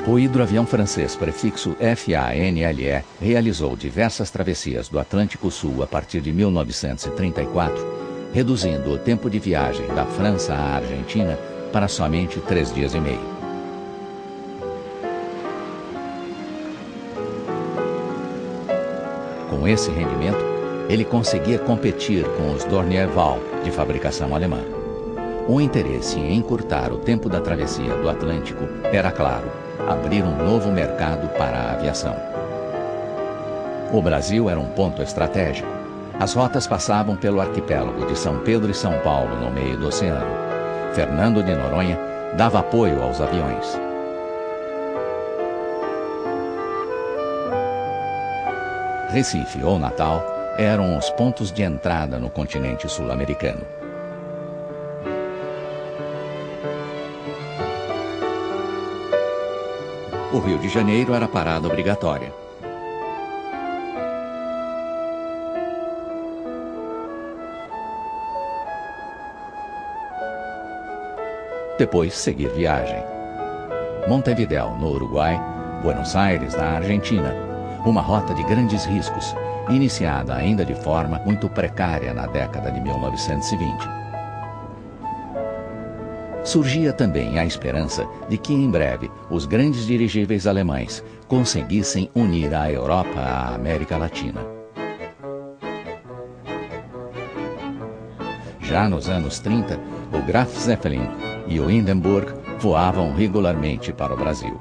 O hidroavião francês prefixo FANLE realizou diversas travessias do Atlântico Sul a partir de 1934, reduzindo o tempo de viagem da França à Argentina para somente 3 dias e meio. Com esse rendimento, ele conseguia competir com os Dornier Wahl, de fabricação alemã. O interesse em encurtar o tempo da travessia do Atlântico era, claro, abrir um novo mercado para a aviação. O Brasil era um ponto estratégico. As rotas passavam pelo arquipélago de São Pedro e São Paulo, no meio do oceano. Fernando de Noronha dava apoio aos aviões. Recife ou Natal eram os pontos de entrada no continente sul-americano. O Rio de Janeiro era parada obrigatória. Depois, seguir viagem. Montevidéu, no Uruguai, Buenos Aires, na Argentina. Uma rota de grandes riscos, iniciada ainda de forma muito precária na década de 1920. Surgia também a esperança de que, em breve, os grandes dirigíveis alemães conseguissem unir a Europa à América Latina. Já nos anos 30, o Graf Zeppelin e o Hindenburg voavam regularmente para o Brasil.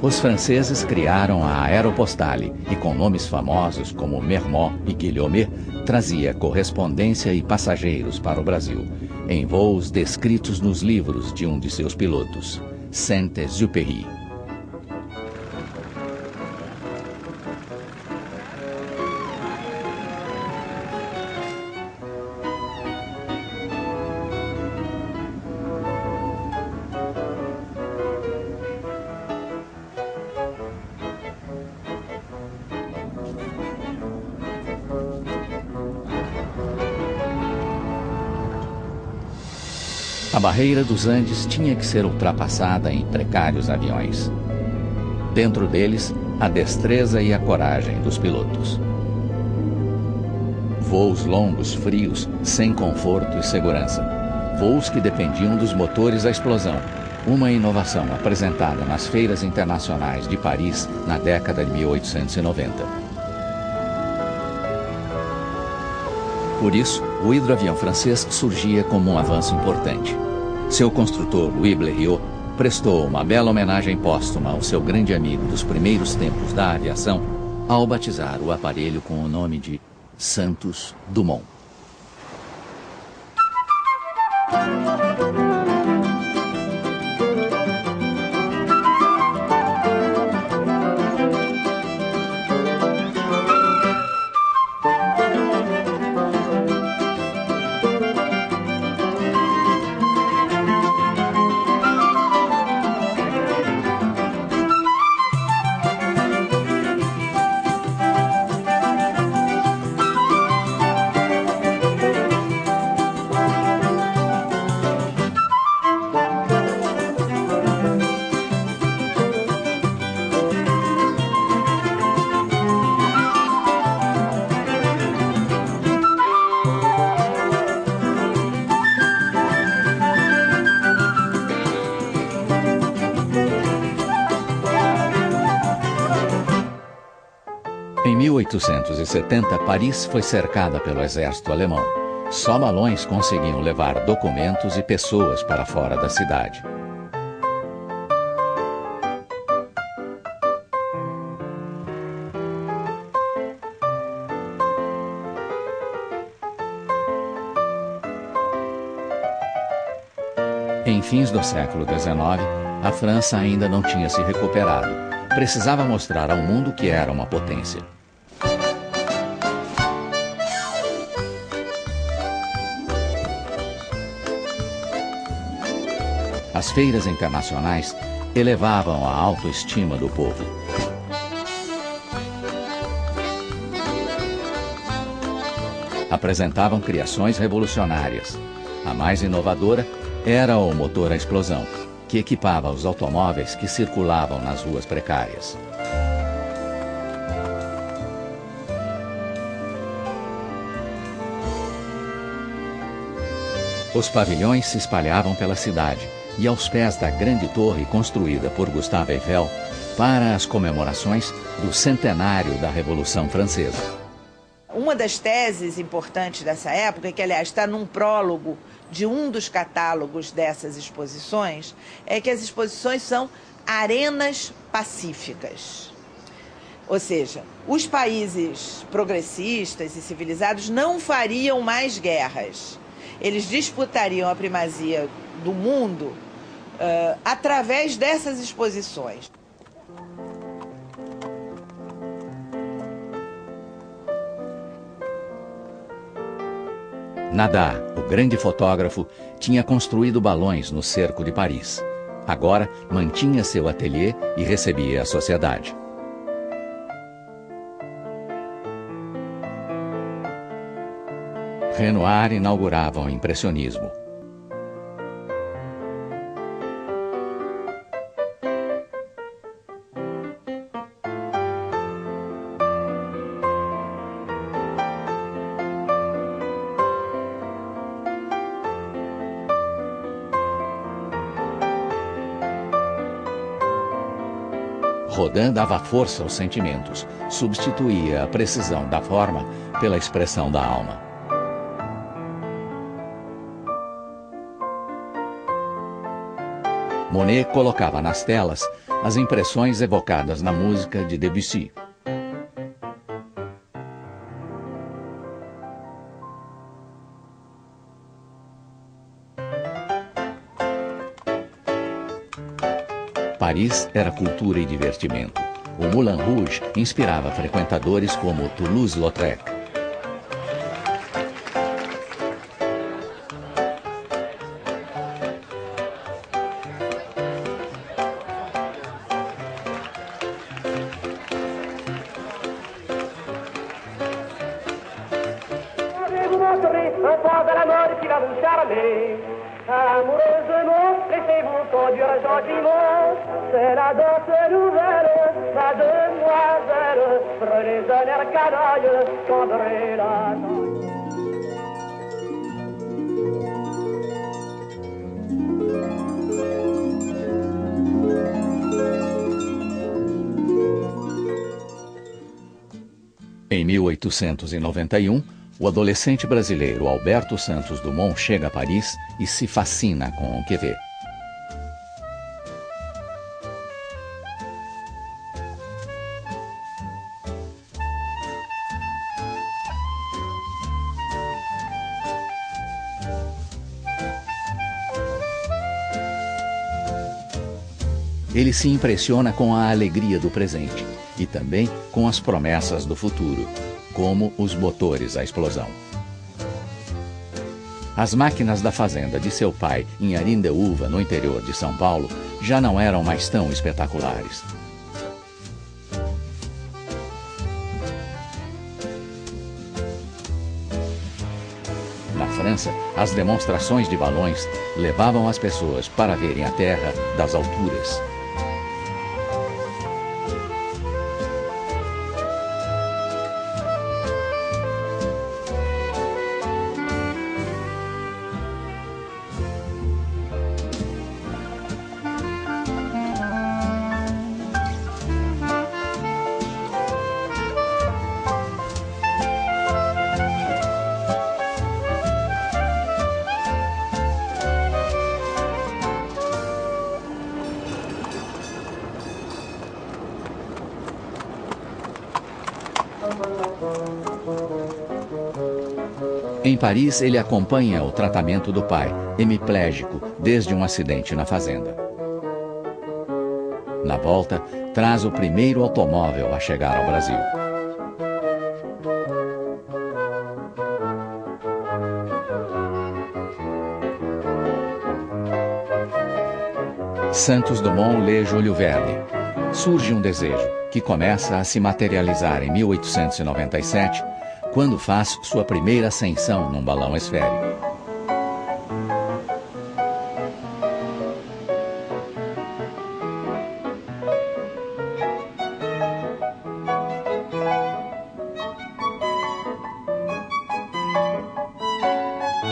Os franceses criaram a Aeropostale e, com nomes famosos como Mermoz e Guillaumet, trazia correspondência e passageiros para o Brasil, em voos descritos nos livros de um de seus pilotos, Saint-Exupéry. A barreira dos Andes tinha que ser ultrapassada em precários aviões. Dentro deles, a destreza e a coragem dos pilotos. Voos longos, frios, sem conforto e segurança. Voos que dependiam dos motores à explosão. Uma inovação apresentada nas feiras internacionais de Paris na década de 1890. Por isso, o hidroavião francês surgia como um avanço importante. Seu construtor, Louis Blériot, prestou uma bela homenagem póstuma ao seu grande amigo dos primeiros tempos da aviação ao batizar o aparelho com o nome de Santos Dumont. Em 1870, Paris foi cercada pelo exército alemão. Só balões conseguiam levar documentos e pessoas para fora da cidade. Em fins do século XIX, a França ainda não tinha se recuperado. Precisava mostrar ao mundo que era uma potência. As feiras internacionais elevavam a autoestima do povo. Apresentavam criações revolucionárias. A mais inovadora era o motor a explosão, que equipava os automóveis que circulavam nas ruas precárias. Os pavilhões se espalhavam pela cidade e aos pés da grande torre construída por Gustave Eiffel para as comemorações do centenário da Revolução Francesa. Uma das teses importantes dessa época, que aliás está num prólogo de um dos catálogos dessas exposições, é que as exposições são arenas pacíficas. Ou seja, os países progressistas e civilizados não fariam mais guerras. Eles disputariam a primazia do mundo através dessas exposições. Nadar, o grande fotógrafo, tinha construído balões no cerco de Paris. Agora mantinha seu ateliê e recebia a sociedade. Renoir inaugurava o impressionismo. Rodin dava força aos sentimentos, substituía a precisão da forma pela expressão da alma. Monet colocava nas telas as impressões evocadas na música de Debussy. Paris era cultura e divertimento. O Moulin Rouge inspirava frequentadores como Toulouse-Lautrec. Amoureusement, laissez-vous conduire gentiment. C'est la danse nouvelle, la demoiselle. Prenez un air canaille, tendrez la danse. Em 1891, o adolescente brasileiro Alberto Santos Dumont chega a Paris e se fascina com o que vê. Ele se impressiona com a alegria do presente e também com as promessas do futuro, como os motores à explosão. As máquinas da fazenda de seu pai em Arindeúva, no interior de São Paulo, já não eram mais tão espetaculares. Na França, as demonstrações de balões levavam as pessoas para verem a Terra das alturas. Em Paris, ele acompanha o tratamento do pai, hemiplégico, desde um acidente na fazenda. Na volta, traz o primeiro automóvel a chegar ao Brasil. Santos Dumont lê Júlio Verne. Surge um desejo, que começa a se materializar em 1897, quando faz sua primeira ascensão num balão esférico.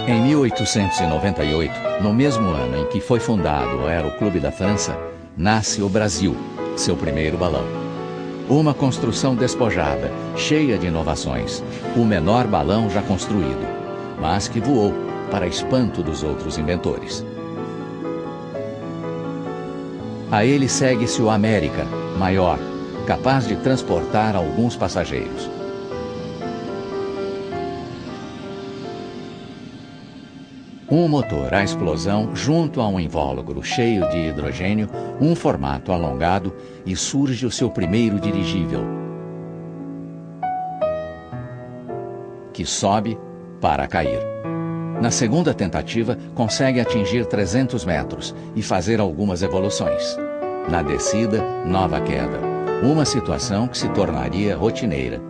Em 1898, no mesmo ano em que foi fundado o Aeroclube da França, nasce o Brasil, seu primeiro balão. Uma construção despojada, cheia de inovações, o menor balão já construído, mas que voou, para espanto dos outros inventores. A ele segue-se o América, maior, capaz de transportar alguns passageiros. Um motor à explosão junto a um invólucro cheio de hidrogênio, um formato alongado, e surge o seu primeiro dirigível, que sobe para cair. Na segunda tentativa, consegue atingir 300 metros e fazer algumas evoluções. Na descida, nova queda. Uma situação que se tornaria rotineira.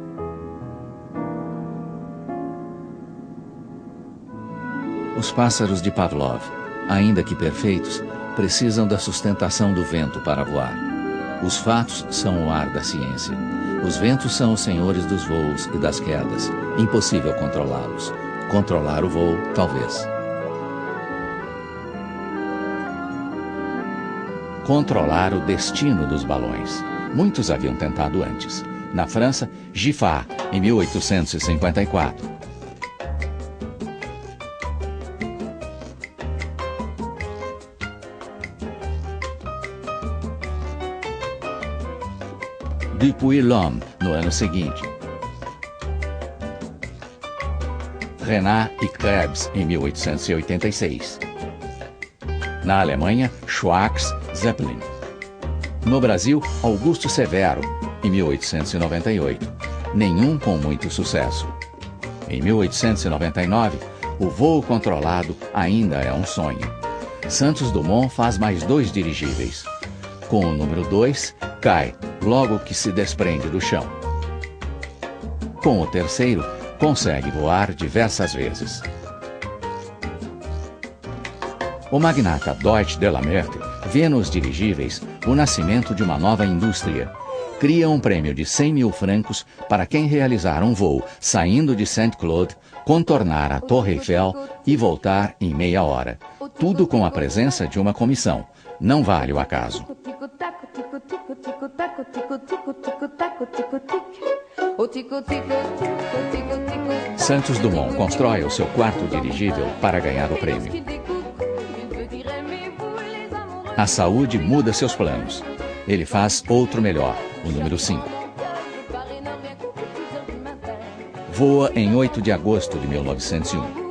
Os pássaros de Pavlov, ainda que perfeitos, precisam da sustentação do vento para voar. Os fatos são o ar da ciência. Os ventos são os senhores dos voos e das quedas. Impossível controlá-los. Controlar o voo, talvez. Controlar o destino dos balões. Muitos haviam tentado antes. Na França, Giffard, em 1854. Dupuy-L'Homme, no ano seguinte. Renat e Krebs, em 1886. Na Alemanha, Schwarz, Zeppelin. No Brasil, Augusto Severo, em 1898. Nenhum com muito sucesso. Em 1899, o voo controlado ainda é um sonho. Santos Dumont faz mais 2 dirigíveis. Com o número 2, cai, logo que se desprende do chão. Com o terceiro, consegue voar diversas vezes. O magnata Deutsch de la Meurthe vê nos dirigíveis o nascimento de uma nova indústria. Cria um prêmio de 100 mil francos para quem realizar um voo saindo de Saint-Claude, contornar a Torre Eiffel e voltar em meia hora. Tudo com a presença de uma comissão. Não vale o acaso. Santos Dumont constrói o seu quarto dirigível para ganhar o prêmio. A saúde muda seus planos. Ele faz outro melhor, o número 5. Voa em 8 de agosto de 1901.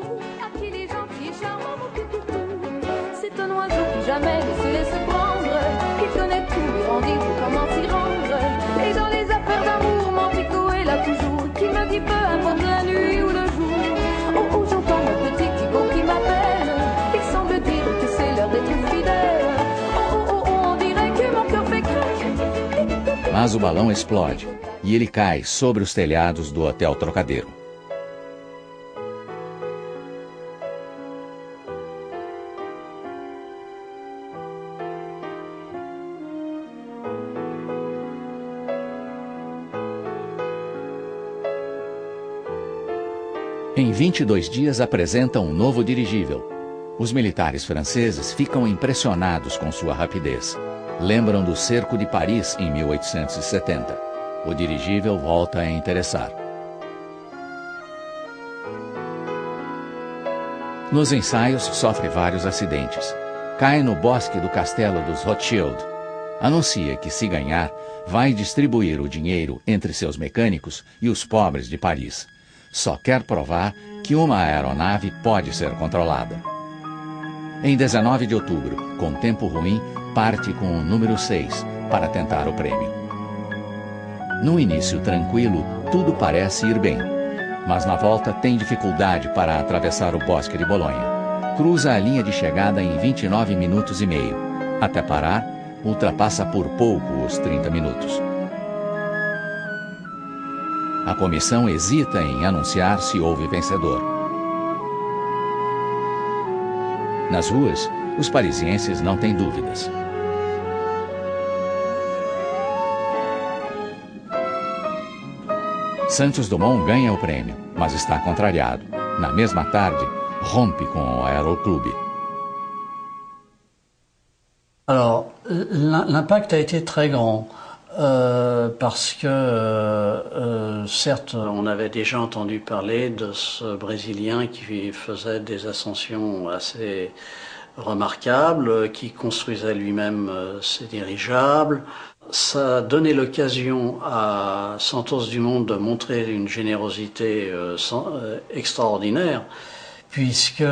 Mas o balão explode e ele cai sobre os telhados do Hotel Trocadeiro. Em 22 dias apresentam um novo dirigível. Os militares franceses ficam impressionados com sua rapidez. Lembram do cerco de Paris em 1870. O dirigível volta a interessar. Nos ensaios, sofre vários acidentes. Cai no bosque do castelo dos Rothschild. Anuncia que, se ganhar, vai distribuir o dinheiro entre seus mecânicos e os pobres de Paris. Só quer provar que uma aeronave pode ser controlada. Em 19 de outubro, com tempo ruim, parte com o número 6 para tentar o prêmio. No início tranquilo, tudo parece ir bem, mas na volta tem dificuldade para atravessar o Bosque de Bolonha. Cruza a linha de chegada em 29 minutos e meio. Até parar, ultrapassa por pouco os 30 minutos. A comissão hesita em anunciar se houve vencedor. Nas ruas, os parisienses não têm dúvidas. Santos Dumont ganha o prêmio, mas está contrariado. Na mesma tarde, rompe com o Aeroclube. Alors, l'impact a été très grand, parce que, certes, on avait déjà entendu parler de ce Brésilien qui faisait des ascensions assez remarquables, qui construisait lui-même ses dirigeables. Ça a donné l'occasion à Santos Dumont de montrer une générosité extraordinaire, puisque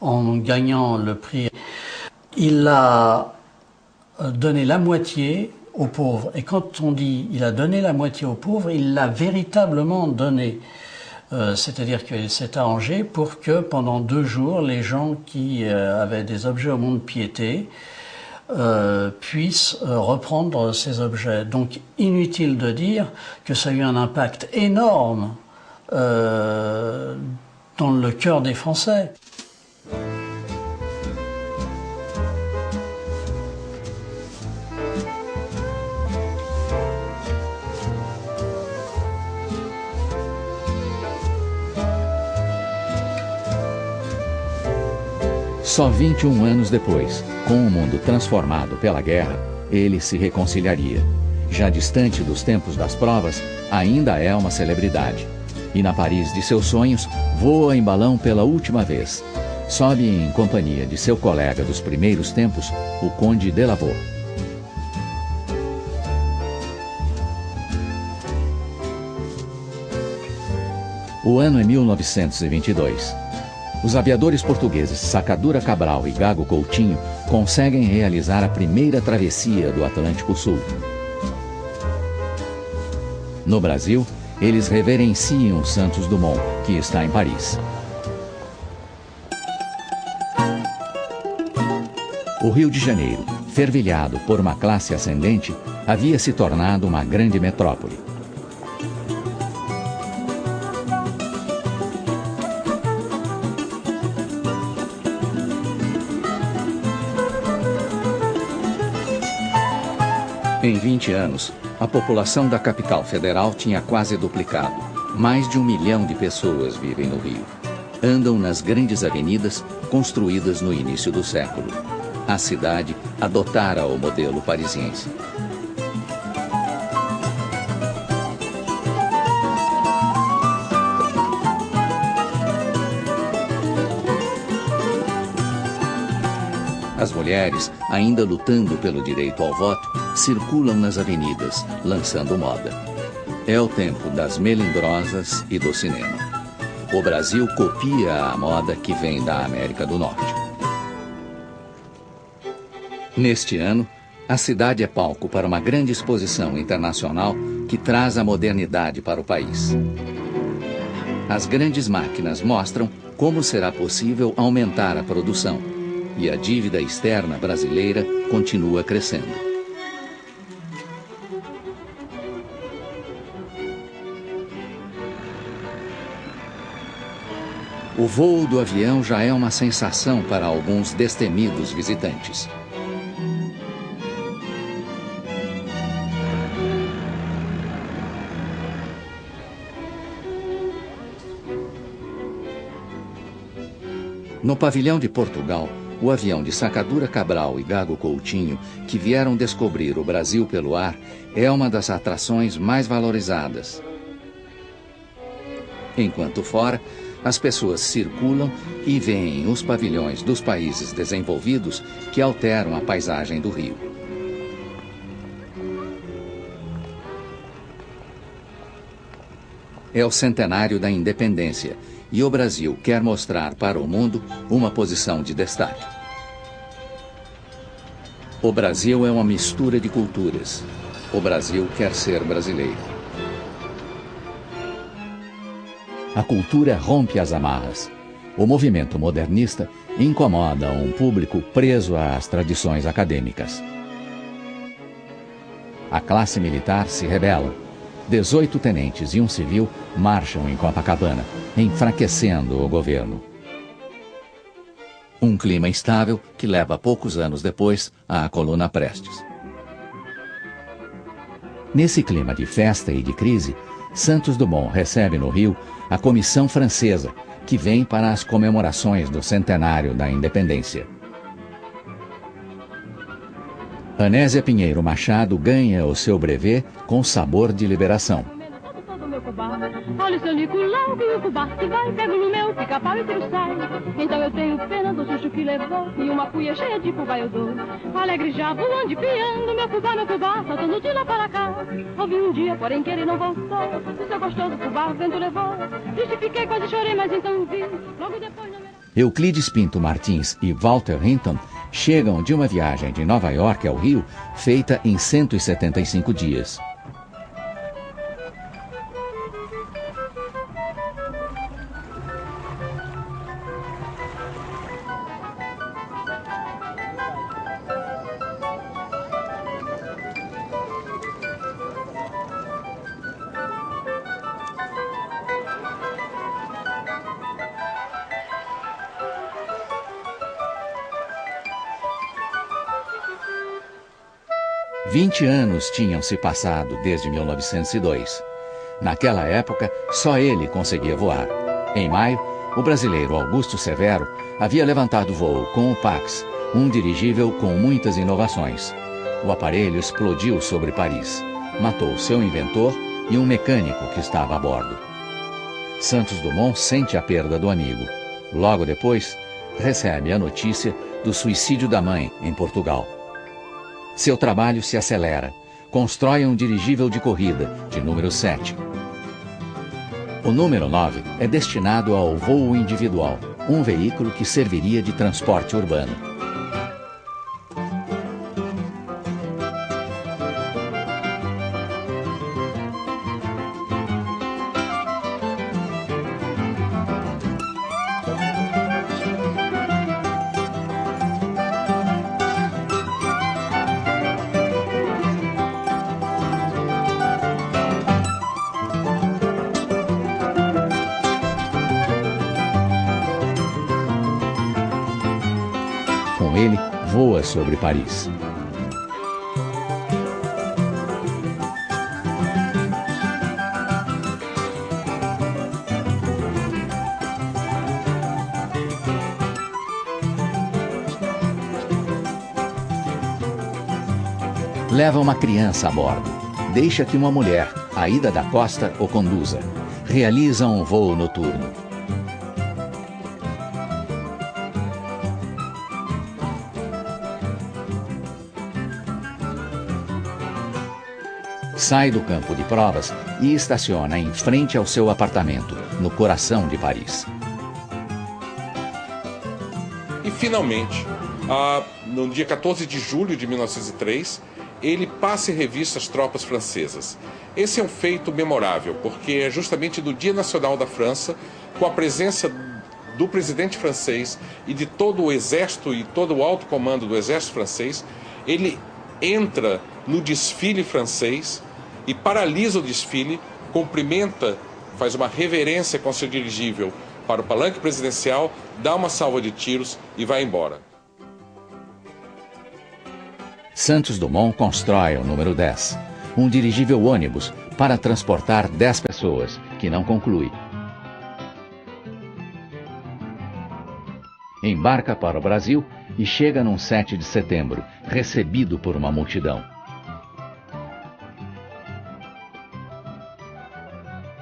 en gagnant le prix, il a donné la moitié aux pauvres. Et quand on dit il a donné la moitié aux pauvres, il l'a véritablement donné. C'est-à-dire qu'il s'est arrangé pour que pendant 2 jours, les gens qui avaient des objets au mont-de-piété puissent reprendre ces objets. Donc inutile de dire que ça a eu un impact énorme dans le cœur des Français. Só 21 anos depois, com o mundo transformado pela guerra, ele se reconciliaria. Já distante dos tempos das provas, ainda é uma celebridade. E na Paris de seus sonhos, voa em balão pela última vez. Sobe em companhia de seu colega dos primeiros tempos, o Conde de Lavaux. O ano é 1922. Os aviadores portugueses Sacadura Cabral e Gago Coutinho conseguem realizar a primeira travessia do Atlântico Sul. No Brasil, eles reverenciam Santos Dumont, que está em Paris. O Rio de Janeiro, fervilhado por uma classe ascendente, havia se tornado uma grande metrópole. Em 20 anos, a população da capital federal tinha quase duplicado. Mais de 1 milhão de pessoas vivem no Rio. Andam nas grandes avenidas construídas no início do século. A cidade adotara o modelo parisiense. As mulheres, ainda lutando pelo direito ao voto, circulam nas avenidas, lançando moda. É o tempo das melindrosas e do cinema. O Brasil copia a moda que vem da América do Norte. Neste ano, a cidade é palco para uma grande exposição internacional que traz a modernidade para o país. As grandes máquinas mostram como será possível aumentar a produção. E a dívida externa brasileira continua crescendo. O voo do avião já é uma sensação para alguns destemidos visitantes. No pavilhão de Portugal, o avião de Sacadura Cabral e Gago Coutinho, que vieram descobrir o Brasil pelo ar, é uma das atrações mais valorizadas. Enquanto fora, as pessoas circulam e veem os pavilhões dos países desenvolvidos que alteram a paisagem do Rio. é o centenário da independência e o Brasil quer mostrar para o mundo uma posição de destaque. O Brasil é uma mistura de culturas. O Brasil quer ser brasileiro. A cultura rompe as amarras. O movimento modernista incomoda um público preso às tradições acadêmicas. A classe militar se rebela. 18 tenentes e um civil marcham em Copacabana, enfraquecendo o governo. Um clima instável que leva poucos anos depois à Coluna Prestes. Nesse clima de festa e de crise, Santos Dumont recebe no Rio a comissão francesa, que vem para as comemorações do centenário da independência. Anésia Pinheiro Machado ganha o seu brevet com sabor de liberação. Olha o seu Nicolau, que o fubá se vai, pego no meu pica-pau e tiro sai. Então eu tenho pena do chuchu que levou, e uma cuia cheia de fubá eu dou. Alegre já voando e piando, meu fubá, saltando de lá para cá. Ouvi um dia, porém que ele não voltou, o seu gostoso fubá o vento levou. Justifiquei, quase chorei, mas então vi, logo depois não era... Euclides Pinto Martins e Walter Hinton chegam de uma viagem de Nova York ao Rio, feita em 175 dias. Vinte anos tinham se passado desde 1902. Naquela época, só ele conseguia voar. Em maio, o brasileiro Augusto Severo havia levantado voo com o Pax, um dirigível com muitas inovações. O aparelho explodiu sobre Paris, matou seu inventor e um mecânico que estava a bordo. Santos Dumont sente a perda do amigo. Logo depois, recebe a notícia do suicídio da mãe em Portugal. Seu trabalho se acelera. Constrói um dirigível de corrida, de número 7. O número 9 é destinado ao voo individual, um veículo que serviria de transporte urbano. Com ele, voa sobre Paris. Leva uma criança a bordo. Deixa que uma mulher, Aida da Costa, o conduza. Realiza um voo noturno. Sai do campo de provas e estaciona em frente ao seu apartamento, no coração de Paris. E, finalmente, no dia 14 de julho de 1903, ele passa em revista as tropas francesas. Esse é um feito memorável, porque é justamente no Dia Nacional da França, com a presença do presidente francês e de todo o exército e todo o alto comando do exército francês, ele entra no desfile francês e paralisa o desfile, cumprimenta, faz uma reverência com seu dirigível para o palanque presidencial, dá uma salva de tiros e vai embora. Santos Dumont constrói o número 10, um dirigível ônibus para transportar 10 pessoas, que não conclui. Embarca para o Brasil e chega num 7 de setembro, recebido por uma multidão.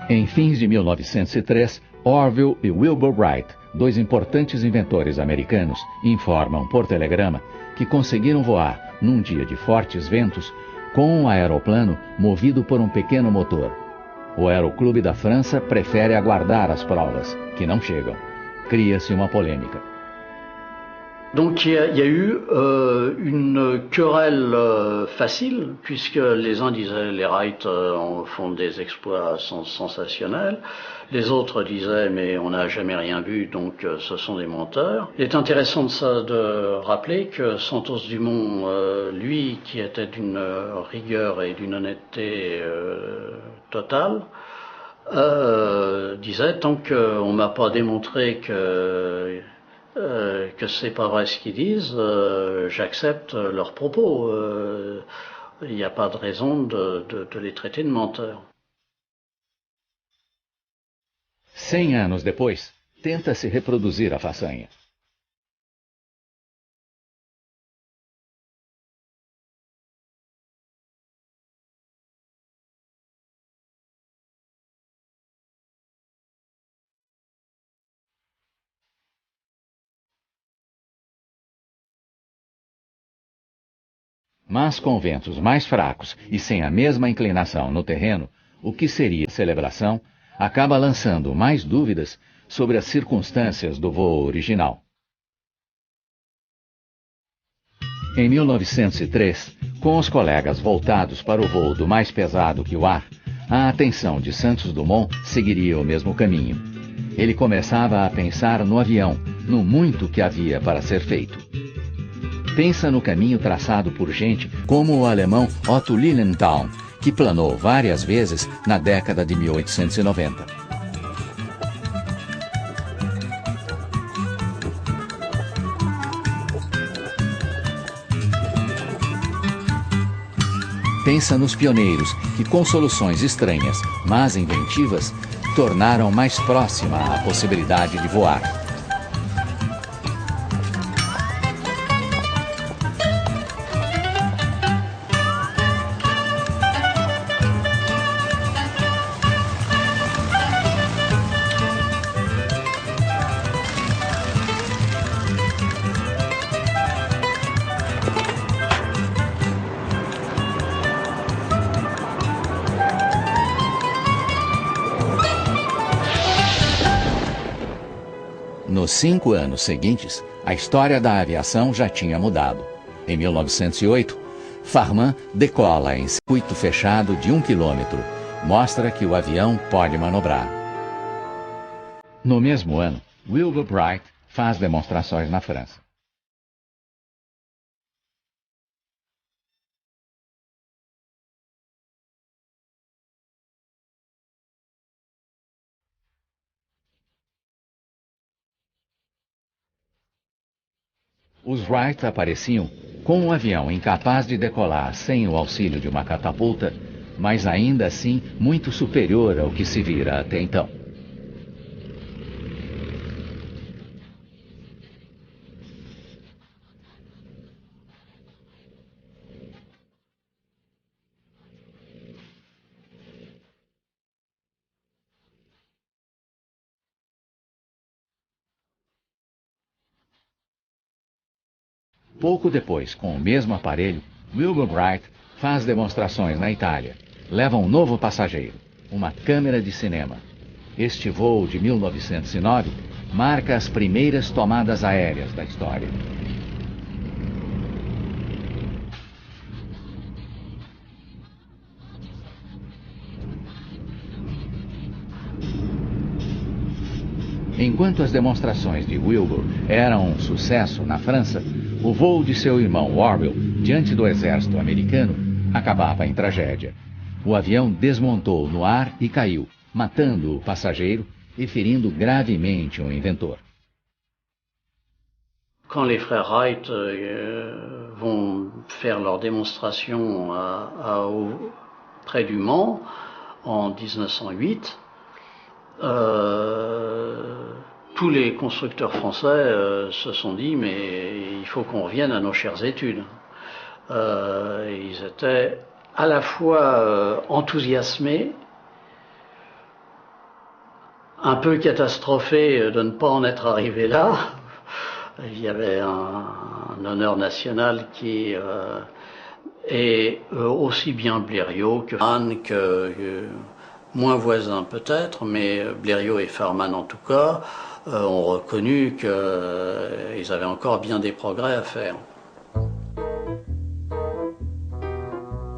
Em fins de 1903, Orville e Wilbur Wright, dois importantes inventores americanos, informam por telegrama que conseguiram voar, num dia de fortes ventos, com um aeroplano movido por um pequeno motor. O Aeroclube da França prefere aguardar as provas, que não chegam. Cria-se uma polêmica. Donc il y a eu une querelle facile, puisque les uns disaient les Wright font des exploits sensationnels, les autres disaient mais on n'a jamais rien vu, donc ce sont des menteurs. Il est intéressant de rappeler que Santos Dumont, lui qui était d'une rigueur et d'une honnêteté totale, disait tant qu'on m'a pas démontré que c'est pas vrai ce qu'ils disent, j'accepte leurs propos. Il n'y a pas de raison de les traiter de menteurs. 100 anos depois, tenta se reproduzir a façanha. Mas com ventos mais fracos e sem a mesma inclinação no terreno, o que seria celebração acaba lançando mais dúvidas sobre as circunstâncias do voo original. Em 1903, com os colegas voltados para o voo do mais pesado que o ar, a atenção de Santos Dumont seguiria o mesmo caminho. Ele começava a pensar no avião, no muito que havia para ser feito. Pensa no caminho traçado por gente como o alemão Otto Lilienthal, que planou várias vezes na década de 1890. Pensa nos pioneiros que, com soluções estranhas, mas inventivas, tornaram mais próxima a possibilidade de voar. Nos 5 anos seguintes, a história da aviação já tinha mudado. Em 1908, Farman decola em circuito fechado de 1 quilômetro. Mostra que o avião pode manobrar. No mesmo ano, Wilbur Wright faz demonstrações na França. Os Wright apareciam com um avião incapaz de decolar sem o auxílio de uma catapulta, mas ainda assim muito superior ao que se vira até então. Pouco depois, com o mesmo aparelho, Wilbur Wright faz demonstrações na Itália. Leva um novo passageiro, uma câmera de cinema. Este voo de 1909 marca as primeiras tomadas aéreas da história. Enquanto as demonstrações de Wilbur eram um sucesso na França, o voo de seu irmão Orville, diante do exército americano, acabava em tragédia. O avião desmontou no ar e caiu, matando o passageiro e ferindo gravemente o inventor. Quand les frères Wright vont faire leur démonstration près du Mans en 1908, tous les constructeurs français se sont dit mais il faut qu'on revienne à nos chères études. Ils étaient à la fois enthousiasmés, un peu catastrophés de ne pas en être arrivés là. Il y avait un honneur national qui est aussi bien Blériot que Hahn, que moins voisins peut-être, mais Blériot et Farman en tout cas ont reconnu qu'ils avaient encore bien des progrès à faire.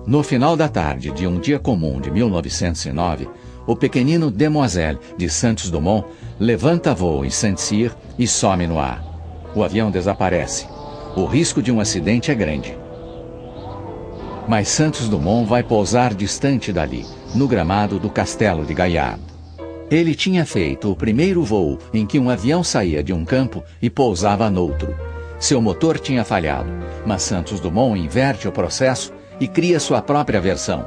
No final da tarde de um dia comum de 1909, o pequenino Demoiselle de Santos Dumont levanta voo em Saint-Cyr e some no ar. O avião desaparece. O risco de um acidente é grande. Mas Santos Dumont vai pousar distante dali, no gramado do Castelo de Gaillard. Ele tinha feito o primeiro voo em que um avião saía de um campo e pousava noutro. Seu motor tinha falhado, mas Santos Dumont inverte o processo e cria sua própria versão.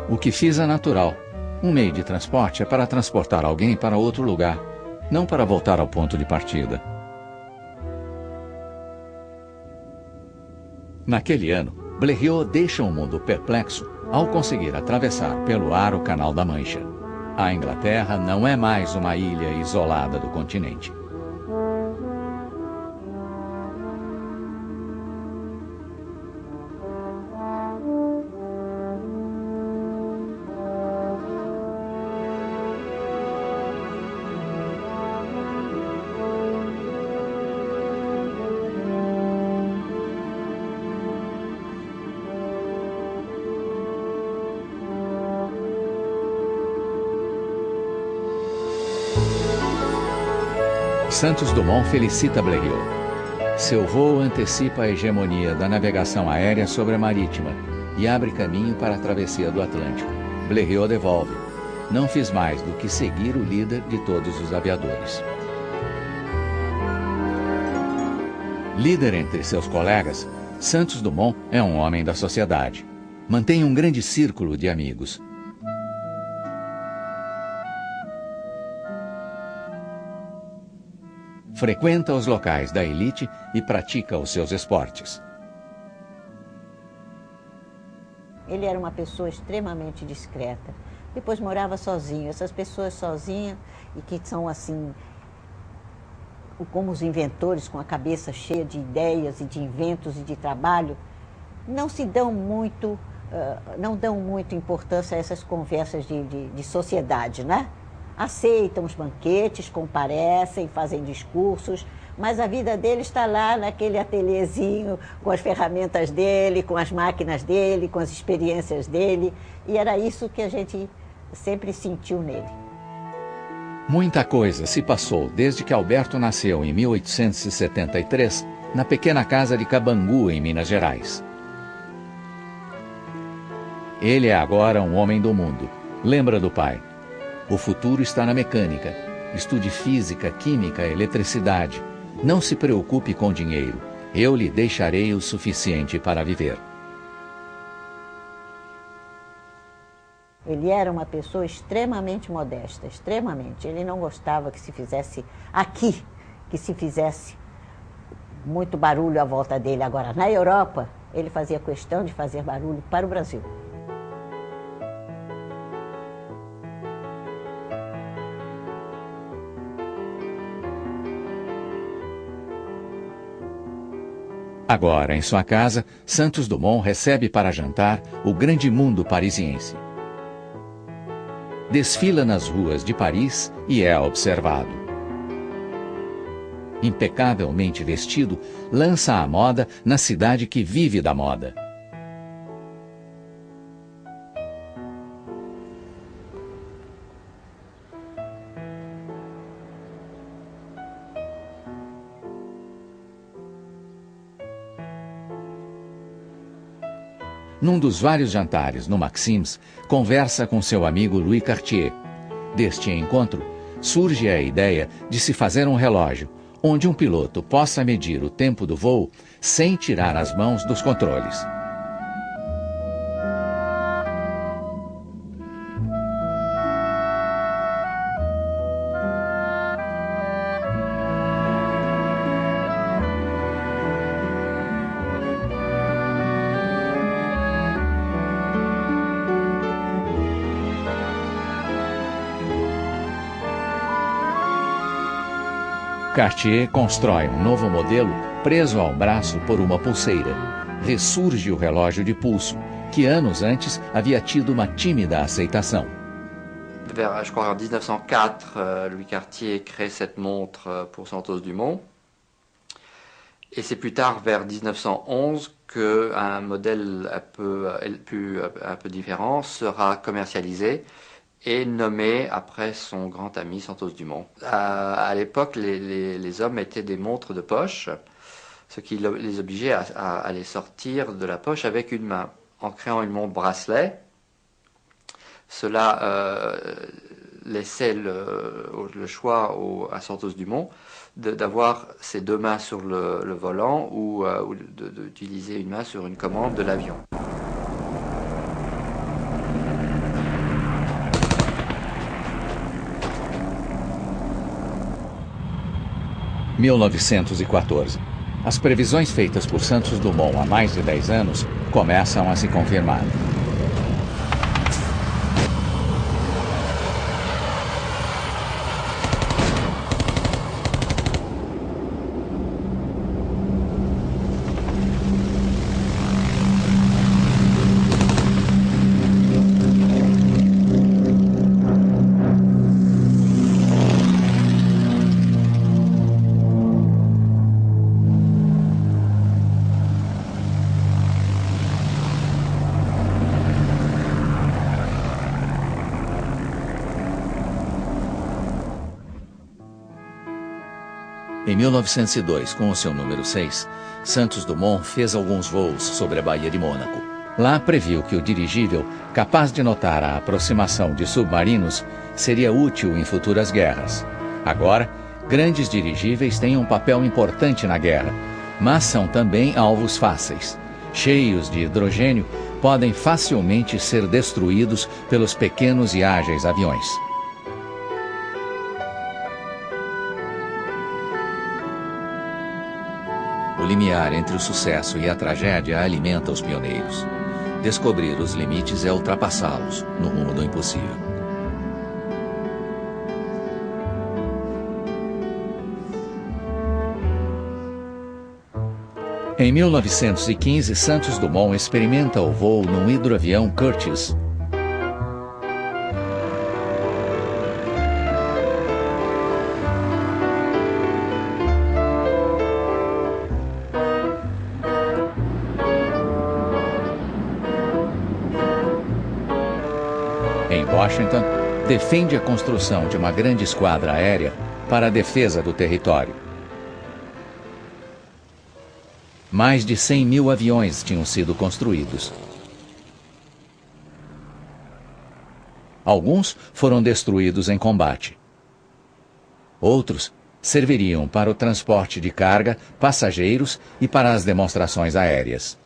O que fiz é natural. Um meio de transporte é para transportar alguém para outro lugar, não para voltar ao ponto de partida. Naquele ano, Blériot deixa o mundo perplexo ao conseguir atravessar pelo ar o Canal da Mancha. A Inglaterra não é mais uma ilha isolada do continente. Santos Dumont felicita Blériot. Seu voo antecipa a hegemonia da navegação aérea sobre a marítima e abre caminho para a travessia do Atlântico. Blériot devolve. Não fiz mais do que seguir o líder de todos os aviadores. Líder entre seus colegas, Santos Dumont é um homem da sociedade. Mantém um grande círculo de amigos. Frequenta os locais da elite e pratica os seus esportes. Ele era uma pessoa extremamente discreta. Depois morava sozinho. Essas pessoas sozinhas e que são assim, como os inventores com a cabeça cheia de ideias e de inventos e de trabalho, não dão muita importância a essas conversas de sociedade, né? Aceitam os banquetes, comparecem, fazem discursos, mas a vida dele está lá naquele ateliêzinho, com as ferramentas dele, com as máquinas dele, com as experiências dele, e era isso que a gente sempre sentiu nele. Muita coisa se passou desde que Alberto nasceu em 1873, na pequena casa de Cabangu, em Minas Gerais. Ele é agora um homem do mundo. Lembra do pai. O futuro está na mecânica. Estude física, química, eletricidade. Não se preocupe com dinheiro. Eu lhe deixarei o suficiente para viver. Ele era uma pessoa extremamente modesta, extremamente. Ele não gostava que se fizesse aqui, que se fizesse muito barulho à volta dele. Agora, na Europa, ele fazia questão de fazer barulho para o Brasil. Agora, em sua casa, Santos Dumont recebe para jantar o grande mundo parisiense. Desfila nas ruas de Paris e é observado. Impecavelmente vestido, lança a moda na cidade que vive da moda. Num dos vários jantares no Maxims, conversa com seu amigo Louis Cartier. Deste encontro, surge a ideia de se fazer um relógio, onde um piloto possa medir o tempo do voo sem tirar as mãos dos controles. Cartier constrói um novo modelo preso ao braço por uma pulseira. Ressurge o relógio de pulso, que anos antes havia tido uma tímida aceitação. je crois en 1904, Louis Cartier crée cette montre pour Santos-Dumont. Et c'est plus tard, vers 1911, qu'un modèle un peu différent sera commercialisé et nommé après son grand ami Santos-Dumont. À l'époque, les hommes mettaient des montres de poche, ce qui les obligeait à les sortir de la poche avec une main. En créant une montre bracelet, cela laissait le choix à Santos-Dumont d'avoir ses deux mains sur le volant ou d'utiliser une main sur une commande de l'avion. « 1914. As previsões feitas por Santos Dumont há mais de 10 anos começam a se confirmar. Em 1902, com o seu número 6, Santos Dumont fez alguns voos sobre a Baía de Mônaco. Lá previu que o dirigível, capaz de notar a aproximação de submarinos, seria útil em futuras guerras. Agora, grandes dirigíveis têm um papel importante na guerra, mas são também alvos fáceis. Cheios de hidrogênio, podem facilmente ser destruídos pelos pequenos e ágeis aviões. O limiar entre o sucesso e a tragédia alimenta os pioneiros. Descobrir os limites é ultrapassá-los no rumo do impossível. Em 1915, Santos Dumont experimenta o voo num hidroavião Curtiss. Em Washington, defende a construção de uma grande esquadra aérea para a defesa do território. Mais de 100 mil aviões tinham sido construídos. Alguns foram destruídos em combate. Outros serviriam para o transporte de carga, passageiros e para as demonstrações aéreas.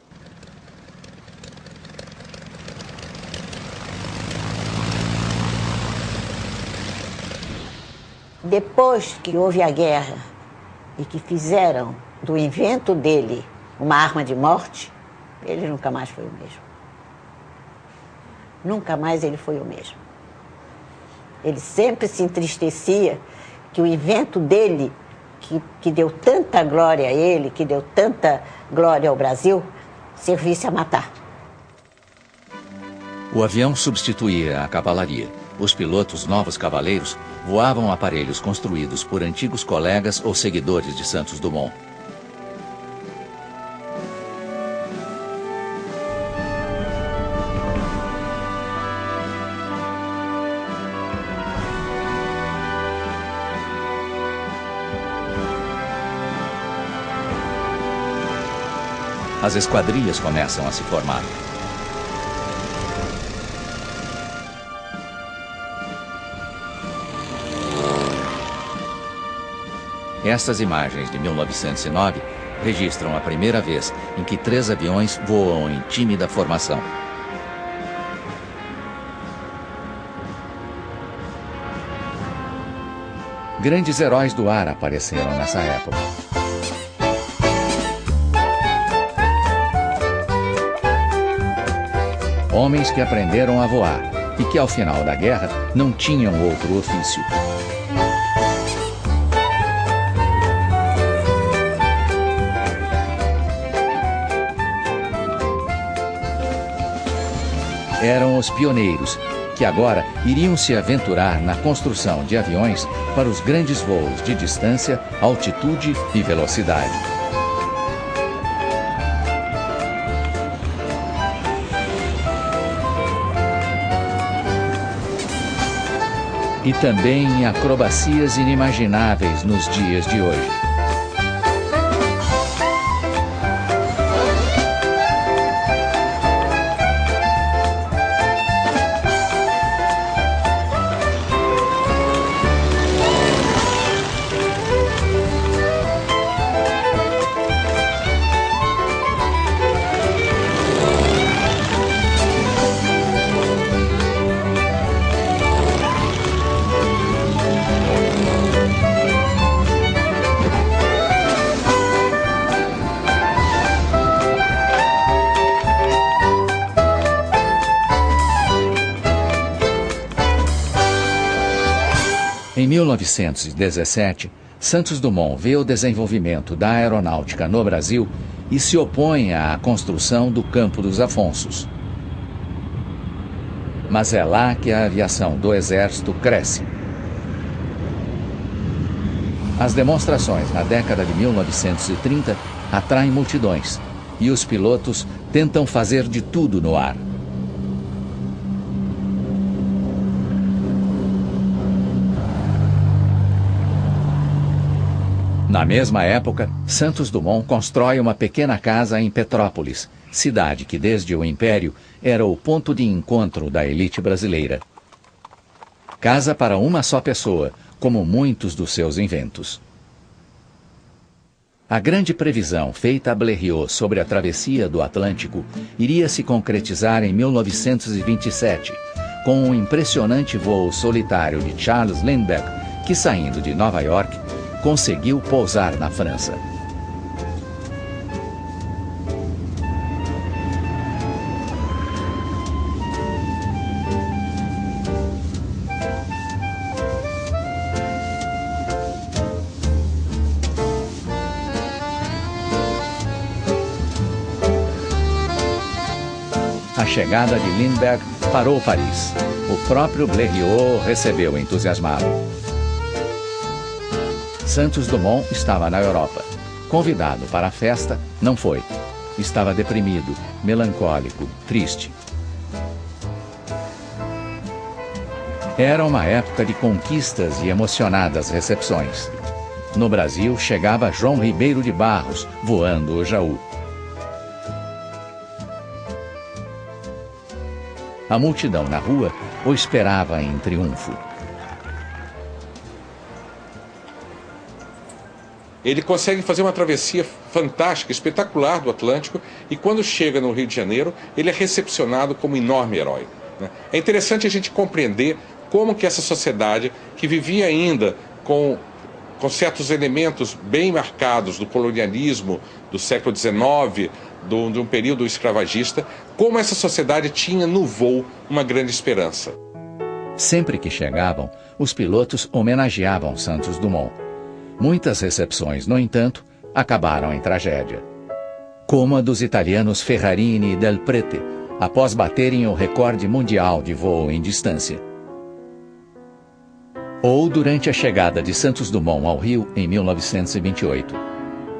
Depois que houve a guerra e que fizeram do invento dele uma arma de morte, ele nunca mais foi o mesmo. Nunca mais ele foi o mesmo. Ele sempre se entristecia que o invento dele, que deu tanta glória a ele, que deu tanta glória ao Brasil, servisse a matar. O avião substituía a cavalaria. Os pilotos novos cavaleiros voavam aparelhos construídos por antigos colegas ou seguidores de Santos Dumont. As esquadrias começam a se formar. Estas imagens de 1909 registram a primeira vez em que 3 aviões voam em tímida formação. Grandes heróis do ar apareceram nessa época. Homens que aprenderam a voar e que, ao final da guerra, não tinham outro ofício. Eram os pioneiros que agora iriam se aventurar na construção de aviões para os grandes voos de distância, altitude e velocidade. E também em acrobacias inimagináveis nos dias de hoje. Em 1917, Santos Dumont vê o desenvolvimento da aeronáutica no Brasil e se opõe à construção do Campo dos Afonsos. Mas é lá que a aviação do Exército cresce. As demonstrações na década de 1930 atraem multidões e os pilotos tentam fazer de tudo no ar. Na mesma época, Santos Dumont constrói uma pequena casa em Petrópolis, cidade que desde o Império era o ponto de encontro da elite brasileira. Casa para uma só pessoa, como muitos dos seus inventos. A grande previsão feita a Blériot sobre a travessia do Atlântico iria se concretizar em 1927, com um impressionante voo solitário de Charles Lindbergh, que saindo de Nova York, conseguiu pousar na França. A chegada de Lindbergh parou Paris. O próprio Blériot recebeu entusiasmado. Santos Dumont estava na Europa. Convidado para a festa, não foi. Estava deprimido, melancólico, triste. Era uma época de conquistas e emocionadas recepções. No Brasil, chegava João Ribeiro de Barros, voando o Jaú. A multidão na rua o esperava em triunfo. Ele consegue fazer uma travessia fantástica, espetacular do Atlântico, e quando chega no Rio de Janeiro, ele é recepcionado como um enorme herói. É interessante a gente compreender como que essa sociedade, que vivia ainda com certos elementos bem marcados do colonialismo do século XIX, de um período escravagista, como essa sociedade tinha no voo uma grande esperança. Sempre que chegavam, os pilotos homenageavam Santos Dumont. Muitas recepções, no entanto, acabaram em tragédia. Como a dos italianos Ferrarini e Del Prete, após baterem o recorde mundial de voo em distância. Ou durante a chegada de Santos Dumont ao Rio em 1928.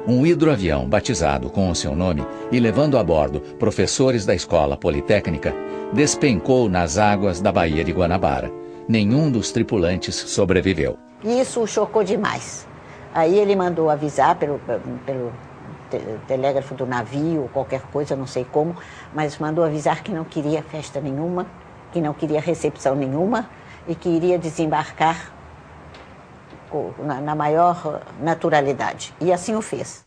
Um hidroavião batizado com o seu nome e levando a bordo professores da Escola Politécnica despencou nas águas da Baía de Guanabara. Nenhum dos tripulantes sobreviveu. Isso o chocou demais. Aí ele mandou avisar pelo telégrafo do navio, qualquer coisa, não sei como, mas mandou avisar que não queria festa nenhuma, que não queria recepção nenhuma e que iria desembarcar na maior naturalidade. E assim o fez.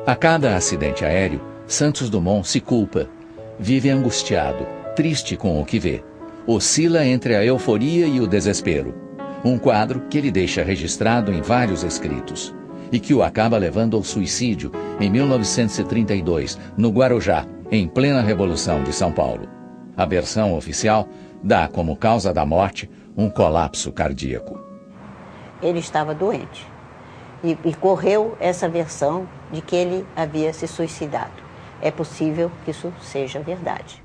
A cada acidente aéreo, Santos Dumont se culpa. Vive angustiado, triste com o que vê. Oscila entre a euforia e o desespero. Um quadro que ele deixa registrado em vários escritos e que o acaba levando ao suicídio em 1932, no Guarujá, em plena Revolução de São Paulo. A versão oficial dá como causa da morte um colapso cardíaco. Ele estava doente e correu essa versão de que ele havia se suicidado. É possível que isso seja verdade.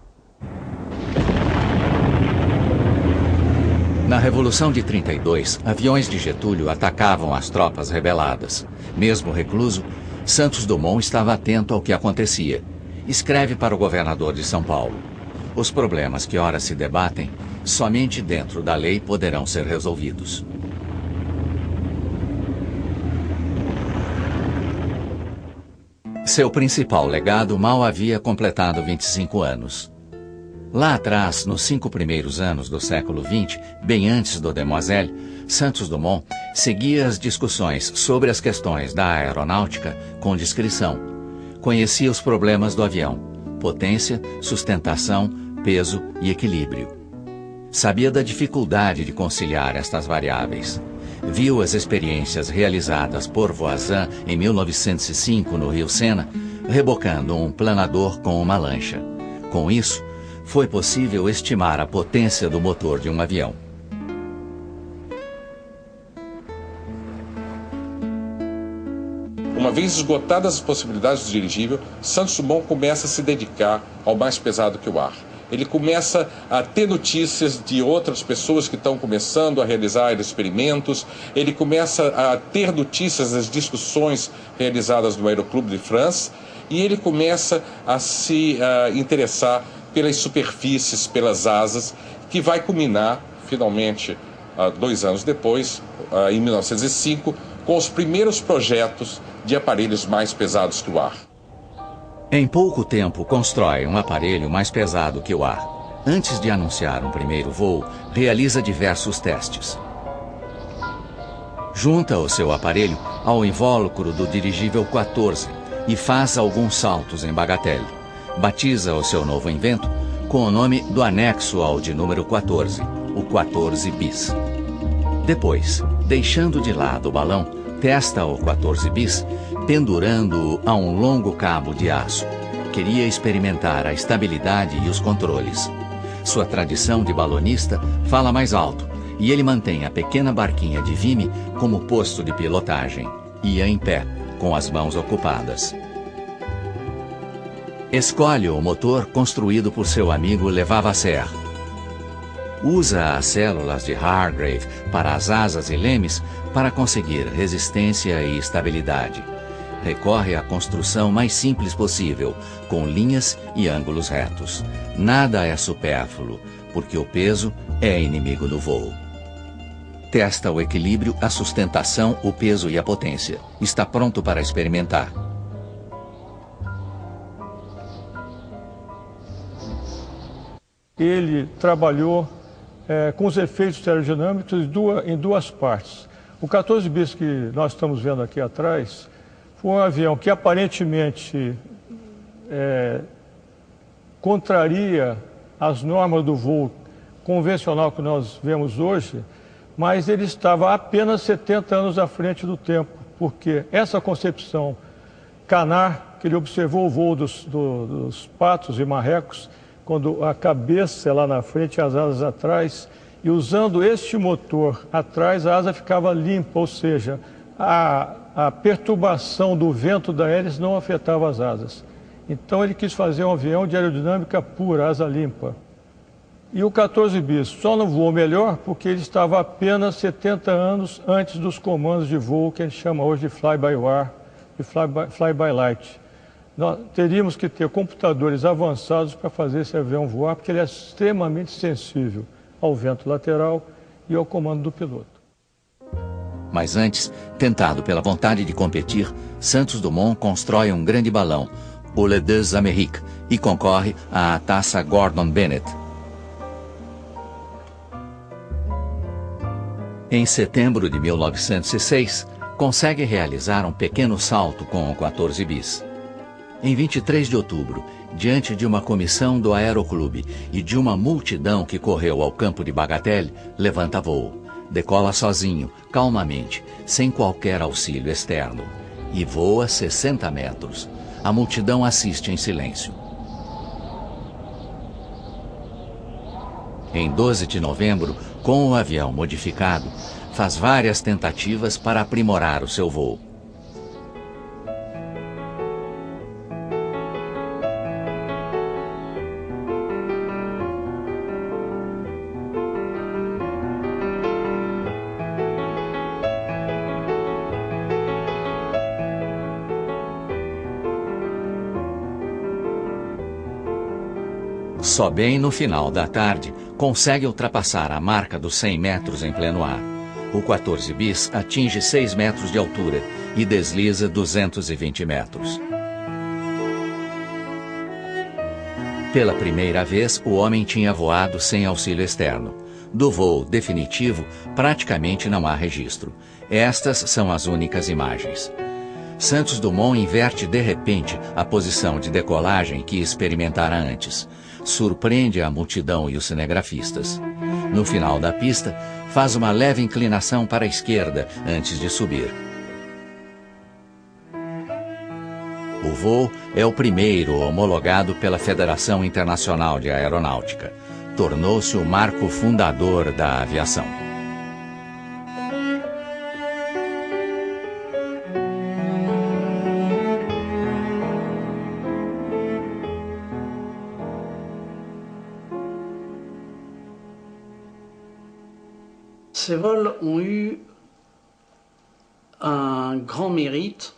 Na Revolução de 32, aviões de Getúlio atacavam as tropas rebeladas. Mesmo recluso, Santos Dumont estava atento ao que acontecia. Escreve para o governador de São Paulo: os problemas que ora se debatem, somente dentro da lei poderão ser resolvidos. Seu principal legado mal havia completado 25 anos. Lá atrás, nos 5 primeiros anos do século XX, bem antes do Demoiselle, Santos Dumont seguia as discussões sobre as questões da aeronáutica com discrição. Conhecia os problemas do avião: potência, sustentação, peso e equilíbrio. Sabia da dificuldade de conciliar estas variáveis. Viu as experiências realizadas por Voisin em 1905 no Rio Sena, rebocando um planador com uma lancha. Com isso, foi possível estimar a potência do motor de um avião. Uma vez esgotadas as possibilidades do dirigível, Santos Dumont começa a se dedicar ao mais pesado que o ar. Ele começa a ter notícias de outras pessoas que estão começando a realizar experimentos. Ele começa a ter notícias das discussões realizadas no Aeroclube de France. E ele começa a se interessar pelas superfícies, pelas asas, que vai culminar, finalmente, 2 anos depois, em 1905, com os primeiros projetos de aparelhos mais pesados que o ar. Em pouco tempo, constrói um aparelho mais pesado que o ar. Antes de anunciar um primeiro voo, realiza diversos testes. Junta o seu aparelho ao invólucro do dirigível 14 e faz alguns saltos em bagatelle. Batiza o seu novo invento com o nome do anexo ao de número 14, o 14 bis. Depois, deixando de lado o balão, testa o 14 bis, pendurando-o a um longo cabo de aço. Queria experimentar a estabilidade e os controles. Sua tradição de balonista fala mais alto, e ele mantém a pequena barquinha de Vimy como posto de pilotagem. Ia em pé, com as mãos ocupadas. Escolhe o motor construído por seu amigo Levavasseur. Usa as células de Hargrave para as asas e lemes para conseguir resistência e estabilidade. Recorre à construção mais simples possível, com linhas e ângulos retos. Nada é supérfluo, porque o peso é inimigo do voo. Testa o equilíbrio, a sustentação, o peso e a potência. Está pronto para experimentar. Ele trabalhou com os efeitos aerodinâmicos em duas partes. O 14 bis que nós estamos vendo aqui atrás foi um avião que aparentemente contraria as normas do voo convencional que nós vemos hoje, mas ele estava apenas 70 anos à frente do tempo, porque essa concepção canar, que ele observou o voo dos patos e marrecos, quando a cabeça é lá na frente e as asas atrás, e usando este motor atrás, a asa ficava limpa, ou seja, a perturbação do vento da hélice não afetava as asas. Então ele quis fazer um avião de aerodinâmica pura, asa limpa. E o 14 bis só não voou melhor porque ele estava apenas 70 anos antes dos comandos de voo que a gente chama hoje de fly-by-wire e fly-by-light. Nós teríamos que ter computadores avançados para fazer esse avião voar, porque ele é extremamente sensível ao vento lateral e ao comando do piloto. Mas antes, tentado pela vontade de competir, Santos Dumont constrói um grande balão, o Les Deux Amériques, e concorre à Taça Gordon Bennett. Em setembro de 1906, consegue realizar um pequeno salto com o 14 bis. Em 23 de outubro, diante de uma comissão do Aeroclube e de uma multidão que correu ao campo de Bagatelle, levanta voo. Decola sozinho, calmamente, sem qualquer auxílio externo. E voa 60 metros. A multidão assiste em silêncio. Em 12 de novembro, com o avião modificado, faz várias tentativas para aprimorar o seu voo. Só bem no final da tarde consegue ultrapassar a marca dos 100 metros em pleno ar. O 14 bis atinge 6 metros de altura e desliza 220 metros. Pela primeira vez, o homem tinha voado sem auxílio externo. Do voo definitivo, praticamente não há registro. Estas são as únicas imagens. Santos Dumont inverte de repente a posição de decolagem que experimentara antes. Surpreende a multidão e os cinegrafistas. No final da pista, faz uma leve inclinação para a esquerda antes de subir. O voo é o primeiro homologado pela Federação Internacional de Aeronáutica. Tornou-se o marco fundador da aviação. Ces vols ont eu un grand mérite,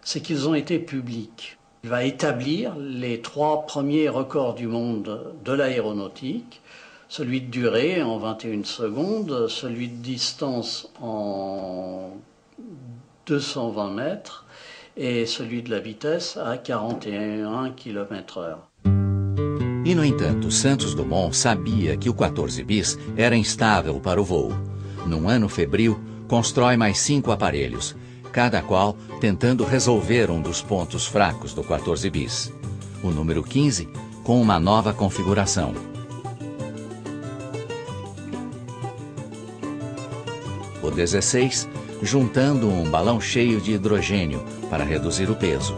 c'est qu'ils ont été publics. Il va établir les 3 premiers records du monde de l'aéronautique, celui de durée en 21 secondes, celui de distance en 220 mètres et celui de la vitesse à 41 km/h. E, no entanto, Santos Dumont sabia que o 14 bis era instável para o voo. Num ano febril, constrói mais 5 aparelhos, cada qual tentando resolver um dos pontos fracos do 14 bis. O número 15, com uma nova configuração. O 16, juntando um balão cheio de hidrogênio para reduzir o peso.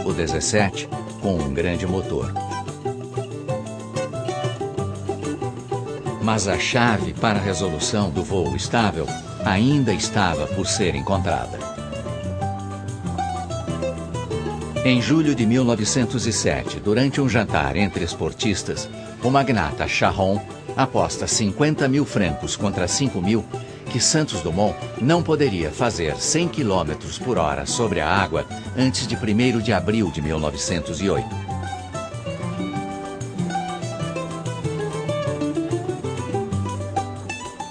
O 17, com um grande motor. Mas a chave para a resolução do voo estável ainda estava por ser encontrada. Em julho de 1907, durante um jantar entre esportistas, o magnata Charron aposta 50 mil francos contra 5 mil que Santos Dumont não poderia fazer 100 km por hora sobre a água antes de 1º de abril de 1908.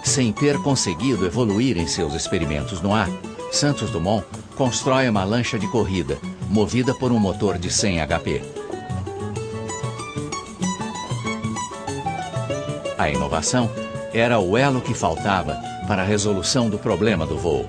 Sem ter conseguido evoluir em seus experimentos no ar, Santos Dumont constrói uma lancha de corrida, movida por um motor de 100 HP. A inovação era o elo que faltava para a resolução do problema do voo.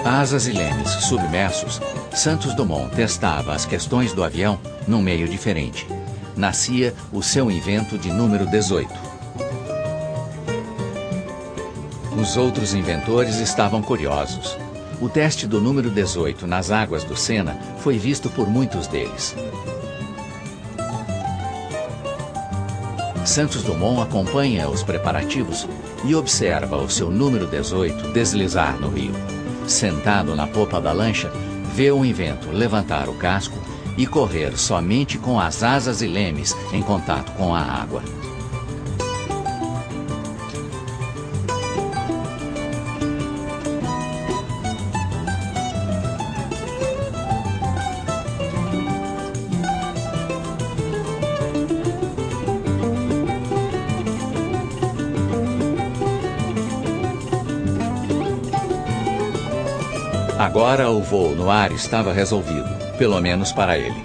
Asas e lemes submersos, Santos Dumont testava as questões do avião num meio diferente. Nascia o seu invento de número 18. Os outros inventores estavam curiosos. O teste do número 18 nas águas do Sena foi visto por muitos deles. Santos Dumont acompanha os preparativos e observa o seu número 18 deslizar no rio. Sentado na popa da lancha, vê o invento levantar o casco e correr somente com as asas e lemes em contato com a água. Agora o voo no ar estava resolvido, pelo menos para ele.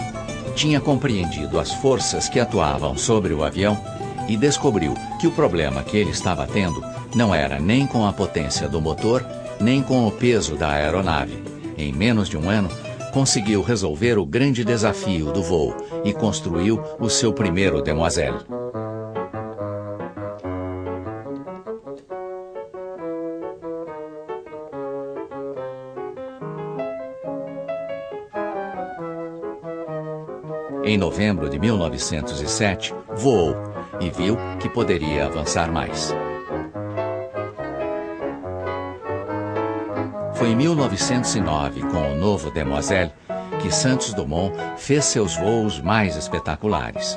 Tinha compreendido as forças que atuavam sobre o avião e descobriu que o problema que ele estava tendo não era nem com a potência do motor, nem com o peso da aeronave. Em menos de um ano, conseguiu resolver o grande desafio do voo e construiu o seu primeiro Demoiselle. Em novembro de 1907, voou e viu que poderia avançar mais. Foi em 1909, com o novo Demoiselle, que Santos Dumont fez seus voos mais espetaculares.